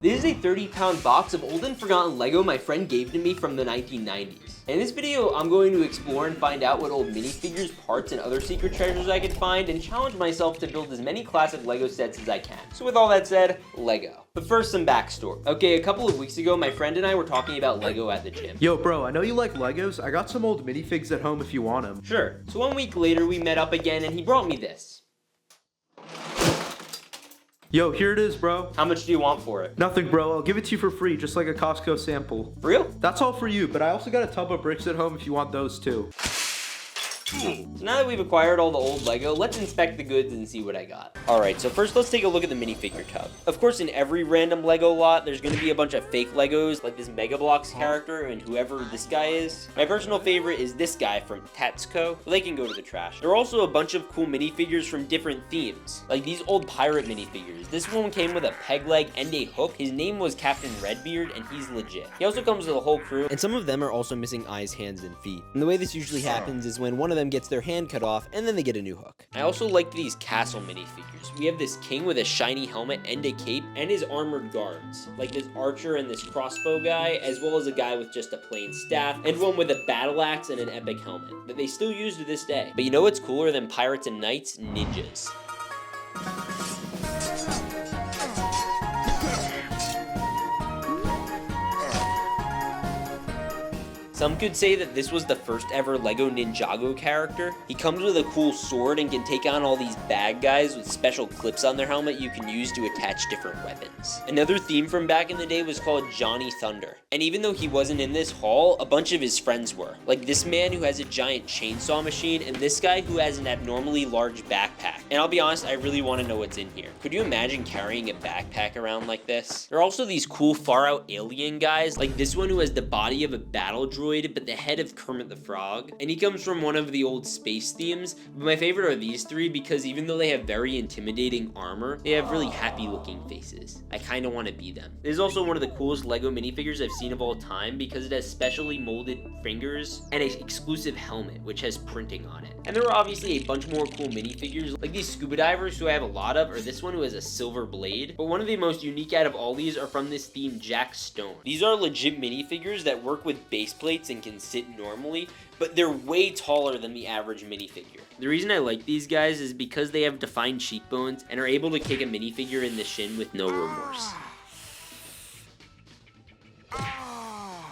This is a 30-pound box of old and forgotten Lego my friend gave to me from the 1990s. In this video, I'm going to explore and find out what old minifigures, parts, and other secret treasures I could find, and challenge myself to build as many classic Lego sets as I can. So with all that said, Lego. But first, some backstory. Okay, a couple of weeks ago, my friend and I were talking about Lego at the gym. Yo, bro, I know you like Legos. I got some old minifigs at home if you want them. Sure. So 1 week later, we met up again, and he brought me this. Yo, here it is, bro. How much do you want for it? Nothing, bro. I'll give it to you for free, just like a Costco sample. For real? That's all for you, but I also got a tub of bricks at home if you want those too. So now that we've acquired all the old Lego, let's inspect the goods and see what I got. Alright, so first let's take a look at the minifigure tub. Of course, in every random Lego lot, there's going to be a bunch of fake Legos, like this Mega Bloks character and whoever this guy is. My personal favorite is this guy from Tatsuko, but they can go to the trash. There are also a bunch of cool minifigures from different themes, like these old pirate minifigures. This one came with a peg leg and a hook. His name was Captain Redbeard, and he's legit. He also comes with a whole crew, and some of them are also missing eyes, hands, and feet. And the way this usually happens is when one of them gets their hand cut off and then they get a new hook. I also like these castle minifigures. We have this king with a shiny helmet and a cape and his armored guards, like this archer and this crossbow guy, as well as a guy with just a plain staff and one with a battle axe and an epic helmet that they still use to this day. But you know what's cooler than pirates and knights? Ninjas. Some could say that this was the first ever Lego Ninjago character. He comes with a cool sword and can take on all these bad guys with special clips on their helmet you can use to attach different weapons. Another theme from back in the day was called Johnny Thunder. And even though he wasn't in this haul, a bunch of his friends were. Like this man who has a giant chainsaw machine and this guy who has an abnormally large backpack. And I'll be honest, I really want to know what's in here. Could you imagine carrying a backpack around like this? There are also these cool far out alien guys, like this one who has the body of a battle droid but the head of Kermit the Frog, and he comes from one of the old space themes. But my favorite are these three because even though they have very intimidating armor, they have really happy looking faces. I kind of want to be them. This is also one of the coolest Lego minifigures I've seen of all time because it has specially molded fingers and an exclusive helmet which has printing on it. And there are obviously a bunch more cool minifigures like these scuba divers who I have a lot of, or this one who has a silver blade. But one of the most unique out of all these are from this theme, Jack Stone. These are legit minifigures that work with base plates and can sit normally, but they're way taller than the average minifigure. The reason I like these guys is because they have defined cheekbones and are able to kick a minifigure in the shin with no remorse.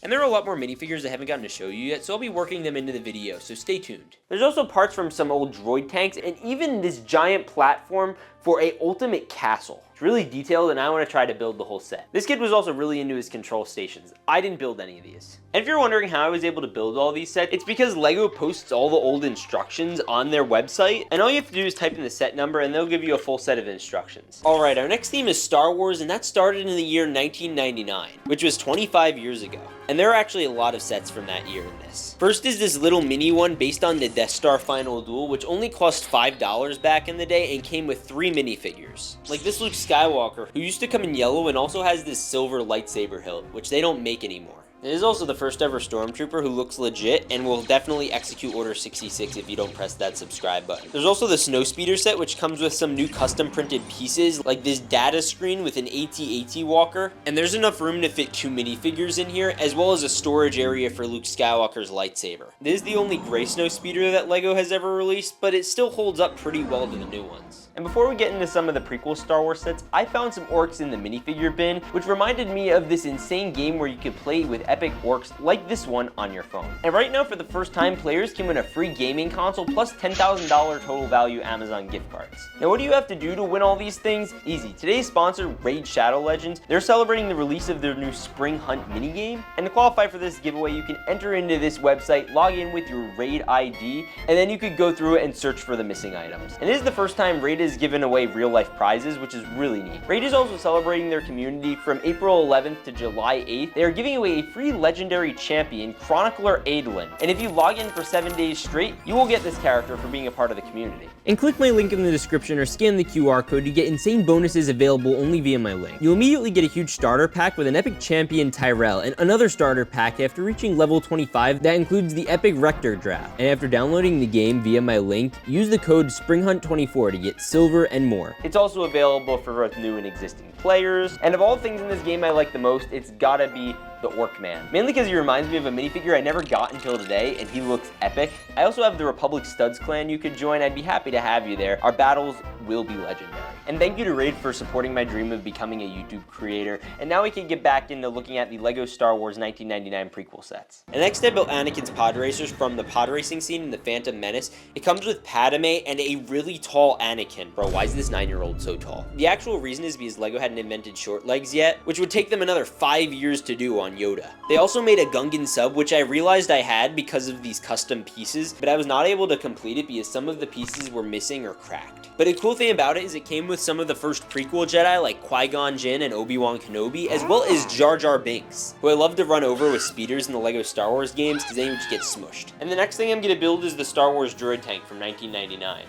And there are a lot more minifigures I haven't gotten to show you yet, so I'll be working them into the video, so stay tuned. There's also parts from some old droid tanks and even this giant platform for a ultimate castle. It's really detailed and I want to try to build the whole set. This kid was also really into his control stations. I didn't build any of these. And if you're wondering how I was able to build all these sets, it's because Lego posts all the old instructions on their website, and all you have to do is type in the set number and they'll give you a full set of instructions. Alright, our next theme is Star Wars, and that started in the year 1999, which was 25 years ago. And there are actually a lot of sets from that year in this. First is this little mini one based on the Death Star Final Duel, which only cost $5 back in the day and came with 3 minifigures. Like this Luke Skywalker, who used to come in yellow and also has this silver lightsaber hilt, which they don't make anymore. It is also the first ever Stormtrooper who looks legit and will definitely execute Order 66 if you don't press that subscribe button. There's also the Snowspeeder set, which comes with some new custom printed pieces like this data screen with an AT-AT walker, and there's enough room to fit 2 minifigures in here as well as a storage area for Luke Skywalker's lightsaber. This is the only gray Snowspeeder that Lego has ever released, but it still holds up pretty well to the new ones. And before we get into some of the prequel Star Wars sets, I found some orcs in the minifigure bin, which reminded me of this insane game where you could play with epic orcs like this one on your phone. And right now, for the first time, players can win a free gaming console plus $10,000 total value Amazon gift cards. Now, what do you have to do to win all these things? Easy. Today's sponsor, Raid Shadow Legends, they're celebrating the release of their new Spring Hunt minigame. And to qualify for this giveaway, you can enter into this website, log in with your Raid ID, and then you could go through it and search for the missing items. And this is the first time Raid is giving away real-life prizes, which is really neat. Raid is also celebrating their community from April 11th to July 8th. They are giving away a free pretty legendary champion, Chronicler Adolin. And if you log in for 7 days straight, you will get this character for being a part of the community. And click my link in the description or scan the QR code to get insane bonuses available only via my link. You'll immediately get a huge starter pack with an epic champion Tyrell, and another starter pack after reaching level 25 that includes the epic Rector draft. And after downloading the game via my link, use the code SPRINGHUNT24 to get silver and more. It's also available for both new and existing players. And of all things in this game I like the most, it's gotta be the Orc Man. Mainly because he reminds me of a minifigure I never got until today, and he looks epic. I also have the Republic Studs clan you could join. I'd be happy to have you there. Our battles will be legendary. And thank you to Raid for supporting my dream of becoming a YouTube creator. And now we can get back into looking at the LEGO Star Wars 1999 prequel sets. And next I built Anakin's pod racers from the pod racing scene in The Phantom Menace. It comes with Padme and a really tall Anakin. Bro, why is this 9-year-old so tall? The actual reason is because LEGO hadn't invented short legs yet, which would take them another 5 years to do on Yoda. They also made a Gungan sub, which I realized I had because of these custom pieces, but I was not able to complete it because some of the pieces were missing or cracked. But a cool thing about it is it came with some of the first prequel Jedi like Qui-Gon Jinn and Obi-Wan Kenobi, as well as Jar Jar Binks, who I love to run over with speeders in the LEGO Star Wars games because they would just get smushed. And the next thing I'm going to build is the Star Wars droid tank from 1999.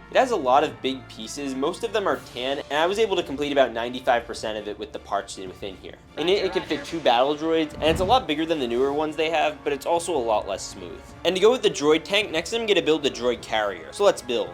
It has a lot of big pieces, most of them are tan, and I was able to complete about 95% of it with the parts within here. In it can fit 2 battle droids, and it's a lot bigger than the newer ones they have, but it's also a lot less smooth. And to go with the droid tank, next I'm going to build the droid carrier. So let's build.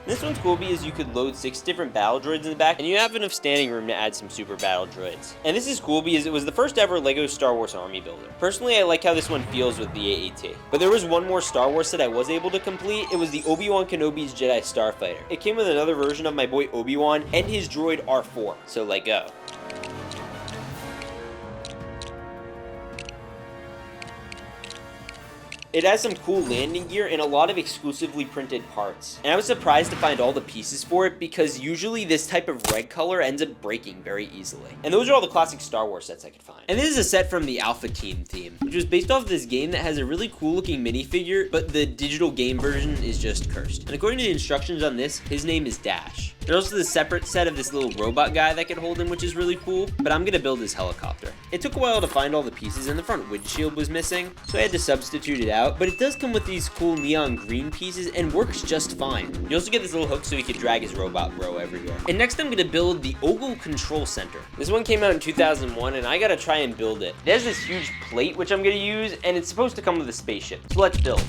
This one's cool because you could load 6 different battle droids in the back, and you have enough standing room to add some super battle droids. And this is cool because it was the first ever LEGO Star Wars army builder. Personally, I like how this one feels with the AAT. But there was one more Star Wars set I was able to complete. It was the Obi-Wan Kenobi's Jedi Starfighter. It came with another version of my boy Obi-Wan and his droid R4. So let go. It has some cool landing gear and a lot of exclusively printed parts. And I was surprised to find all the pieces for it because usually this type of red color ends up breaking very easily. And those are all the classic Star Wars sets I could find. And this is a set from the Alpha Team theme, which was based off this game that has a really cool looking minifigure, but the digital game version is just cursed. And according to the instructions on this, his name is Dash. There's also the separate set of this little robot guy that could hold him, which is really cool, but I'm gonna build his helicopter. It took a while to find all the pieces, and the front windshield was missing, so I had to substitute it out, but it does come with these cool neon green pieces and works just fine. You also get this little hook so he could drag his robot bro everywhere. And next I'm gonna build the Ogle Control Center. This one came out in 2001, and I gotta try and build it. It has this huge plate, which I'm gonna use, and it's supposed to come with a spaceship. So let's build.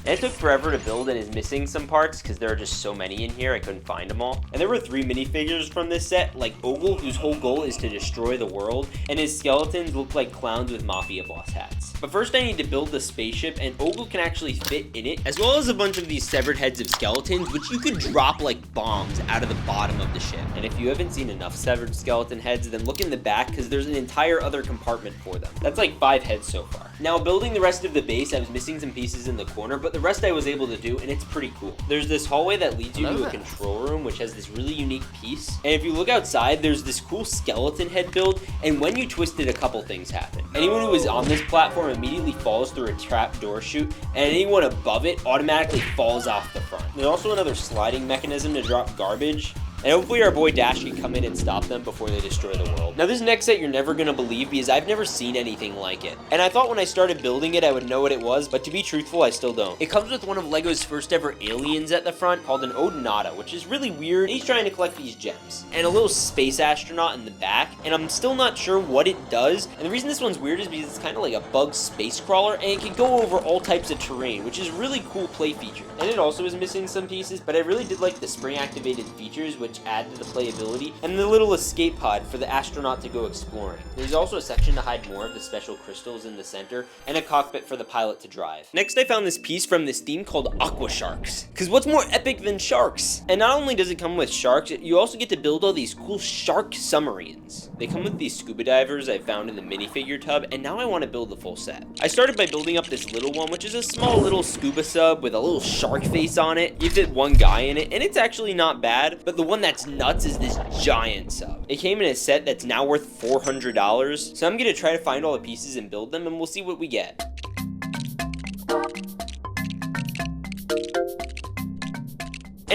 And it took forever to build and is missing some parts because there are just so many in here I couldn't find them all. And there were 3 minifigures from this set, like Ogle, whose whole goal is to destroy the world, and his skeletons look like clowns with mafia boss hats. But first I need to build the spaceship, and Ogle can actually fit in it, as well as a bunch of these severed heads of skeletons, which you could drop like bombs out of the bottom of the ship. And if you haven't seen enough severed skeleton heads, then look in the back because there's an entire other compartment for them. That's like 5 heads so far. Now building the rest of the base, I was missing some pieces in the corner, but the rest I was able to do, and it's pretty cool. There's this hallway that leads you to a control room, which has this really unique piece. And if you look outside, there's this cool skeleton head build, and when you twist it, a couple things happen. Anyone who is on this platform immediately falls through a trap door chute, and anyone above it automatically falls off the front. There's also another sliding mechanism to drop garbage. And hopefully our boy Dash can come in and stop them before they destroy the world. Now this next set you're never gonna believe because I've never seen anything like it. And I thought when I started building it I would know what it was, but to be truthful I still don't. It comes with one of LEGO's first ever aliens at the front called an Odonata, which is really weird. He's trying to collect these gems. And a little space astronaut in the back, and I'm still not sure what it does. And the reason this one's weird is because it's kind of like a bug space crawler, and it can go over all types of terrain, which is a really cool play feature. And it also is missing some pieces, but I really did like the spring activated features which add to the playability, and the little escape pod for the astronaut to go exploring. There's also a section to hide more of the special crystals in the center, and a cockpit for the pilot to drive. Next I found this piece from this theme called Aqua Sharks, because what's more epic than sharks? And not only does it come with sharks, you also get to build all these cool shark submarines. They come with these scuba divers I found in the minifigure tub, and now I want to build the full set. I started by building up this little one, which is a small little scuba sub with a little shark face on it. You fit one guy in it, and it's actually not bad, but the one that's nuts is this giant sub. It came in a set that's now worth $400, so I'm gonna try to find all the pieces and build them, and we'll see what we get.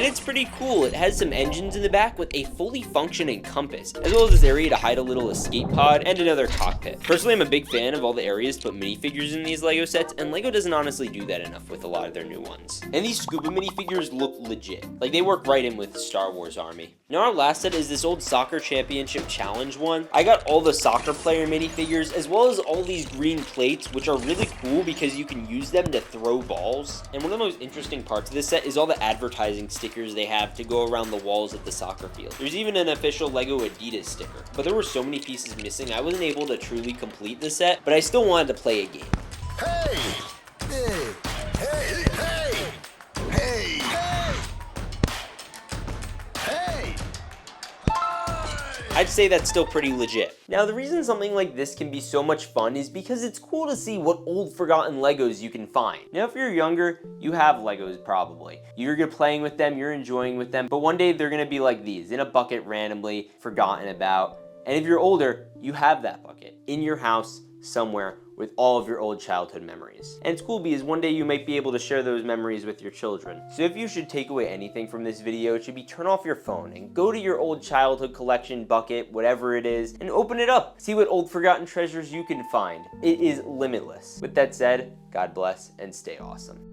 And it's pretty cool. It has some engines in the back with a fully functioning compass, as well as this area to hide a little escape pod and another cockpit. Personally, I'm a big fan of all the areas to put minifigures in these LEGO sets, and LEGO doesn't honestly do that enough with a lot of their new ones. And these scuba minifigures look legit. Like, they work right in with Star Wars Army. Now our last set is this old soccer championship challenge one. I got all the soccer player minifigures, as well as all these green plates, which are really cool because you can use them to throw balls. And one of the most interesting parts of this set is all the advertising stickers they have to go around the walls of the soccer field. There's even an official LEGO Adidas sticker. But there were so many pieces missing, I wasn't able to truly complete the set, but I still wanted to play a game. Hey! Hey! Hey! Hey! Hey! Hey! Hey! I'd say that's still pretty legit. Now, the reason something like this can be so much fun is because it's cool to see what old forgotten Legos you can find. Now, if you're younger, you have Legos probably. You're good playing with them, you're enjoying with them, but one day they're gonna be like these, in a bucket randomly, forgotten about. And if you're older, you have that bucket in your house somewhere with all of your old childhood memories. And it's cool because one day you might be able to share those memories with your children. So if you should take away anything from this video, it should be turn off your phone and go to your old childhood collection bucket, whatever it is, and open it up. See what old forgotten treasures you can find. It is limitless. With that said, God bless and stay awesome.